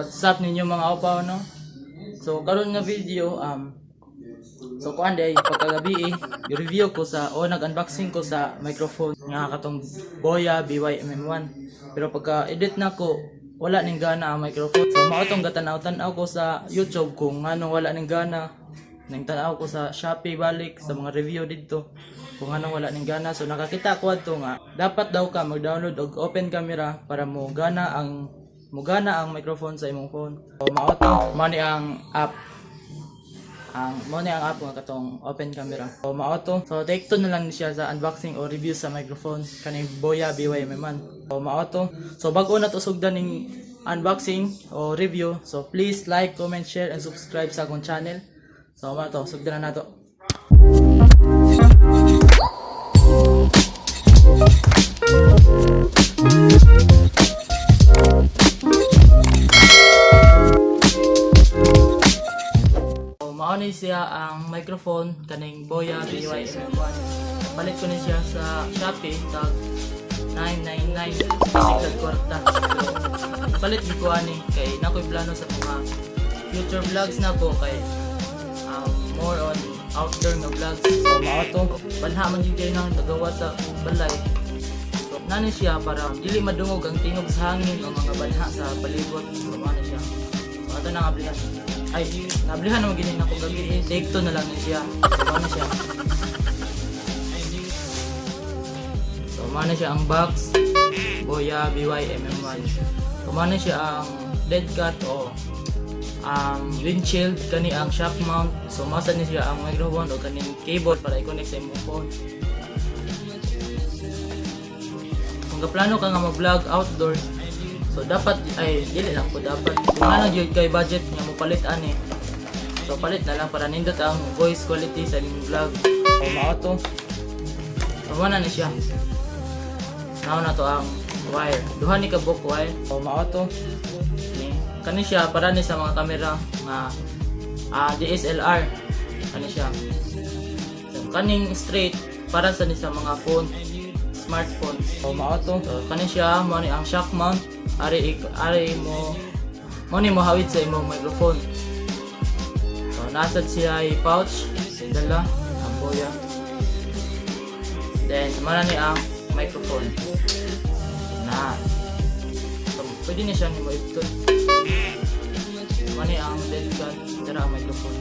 What's up ninyo mga opaw no? So karon nga video so kuan day pagkagabi i-review ko sa nag-unboxing ko sa microphone nga katong Boya BY-MM1. Pero pagka edit na ko wala ning gana ang microphone. So mao tong gatanaw-tanaw ko sa YouTube kung anong wala ning gana. Nang tanaw ko sa Shopee balik sa mga review dito kung anong wala ning gana. So nakakita ko adto nga dapat daw ka mag-download og open camera para mo gana ang microphone sa imong phone. So mao to, mani ang app. Mani ang app nga katong open camera. So mao to. So take to na lang siya sa unboxing o review sa microphone kaning Boya BY-MM1. So mao to. So bago na to sugdan ning unboxing o review, so please like, comment, share and subscribe sa akong channel. So mao to, sugdan na nato. Mao ni siya ang microphone kaning Boya BY-MM1. Palit ko ni siya sa Shopee tag 999 basic kwarta. Palit ni ko ani kay nakoy plano sa mga future vlogs na ko kay more on outdoor nga vlogs. So mao to, banha man gyud kay nang nagawa sa balay. So nani siya para dili madungog ang tingog sa hangin o mga banha sa palibot. So mao na siya. So ato na nga ablihan. Ay, nablihan naman ganyan ako gabi. Take 2 na lang siya. So, mana siya? So, mana siya ang box. Boya BY-MM1. So, mana siya ang dead cat o windshield. Kani ang shock mount. So, masa niya siya ang microphone o kaning cable para i-connect sa imong phone. Kung kaplano ka nga mag-vlog outdoor, so dapat ay dili lang po dapat kung ano gyud kay budget nga mo palit ani. So palit na lang para nindot ang voice quality sa imong vlog. So mao to. So mana ni siya. Now na to ang wire. Duha ni ka book wire. So mao to. Kani siya para ni sa mga camera nga DSLR. Kani siya. So kaning straight para sa ni sa mga phone, smartphone. So mao to. So kani siya mo ni ang shock mount. Ari mo ni mohawid sa imong microphone. So nasad siya ay pouch dala ang Boya. Then mana ni ang microphone na. So pwede ni siya ni mo ipton. Mani ang dead cat dala ang microphone.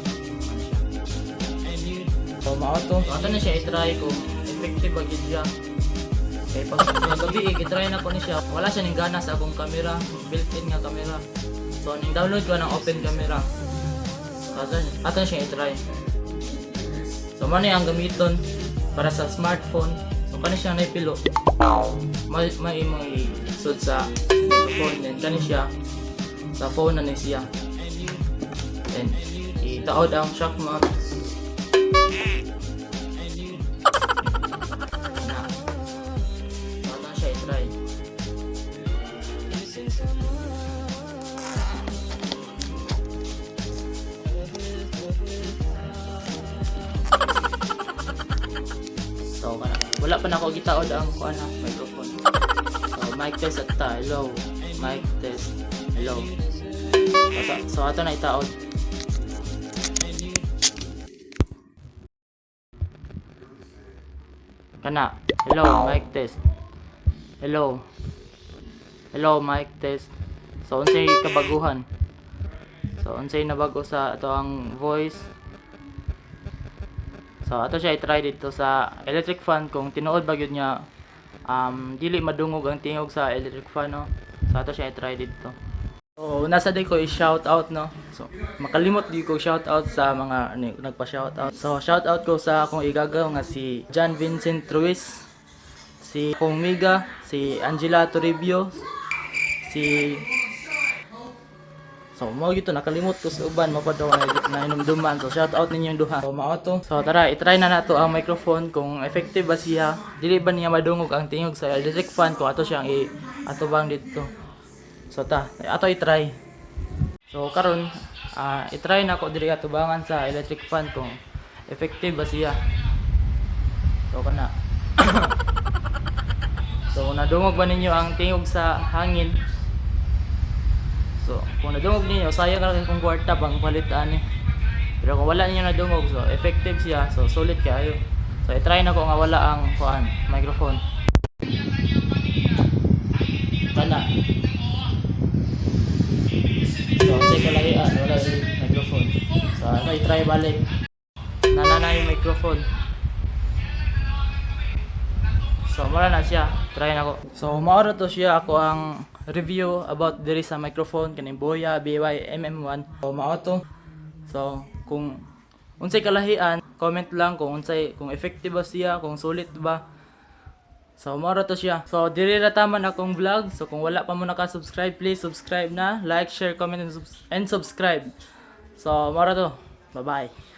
So mao to. Ato na siya i-try kung effective ba gid siya. Okay, pag gabi i-try na ko ni siya, wala siya ning gana sa akong camera, built-in nga camera. So ning download ko ng open camera. Ato siya i-try. So mani ang gamiton para sa smartphone. So kani siya na pilo. May imong i-sud sa phone then kani siya sa phone na ni siya. Then itaod ang shock mount. So wala pa na ako gitaod ang microphone. So mic test at ta. Hello. Mic test. Hello. So ato na itaod. Kana. Hello, mic test. Hello. Hello, mic test. So unsay kabaguhan? So unsay nabago sa ato ang voice? So ato siya i-try dito sa electric fan kung tinuod ba gyud niya dili madungog ang tingog sa electric fan no. So ato siya i-try dito. So nasa day ko i-shout out no. So makalimot di ko shout out sa mga nagpa-shout out. So shout out ko sa akong igagaw nga si John Vincent Ruiz, si Pong Miga, si Angela Toribio, si so mo gito nakalimot ko sa uban mapadaw na inumduman. So shout out ninyo duha. So mao to. So tara i-try na nato ang microphone kung effective ba siya. Dili ba niya madungog ang tingog sa electric fan kung ato siyang ato bang dito. So ato i-try. So karon i-try na ko diri atubangan sa electric fan kung effective ba siya. So kana. So nadungog ba ninyo ang tingog sa hangin? So, kung nadungog ninyo, sayang lang kung kwarta pang palitan eh. Pero kung wala ninyo nadungog, so effective siya, so sulit kayo. So, i-try na ko nga wala ang microphone. Kana. So, check ko lang yan, wala yung microphone. So, i-try balik. Nanana yung microphone. So, mura na siya. Try na ko. So, maoro to siya ako ang review about diri sa microphone kaning Boya BY MM1. So, mao to. So, kung unsay kalahian, comment lang kung effective ba siya, kung sulit ba. So, maoro to siya. So, diri ra taman akong vlog. So, kung wala pa mo naka-subscribe, please subscribe na. Like, share, comment, and subscribe. So, maoro to. Bye-bye.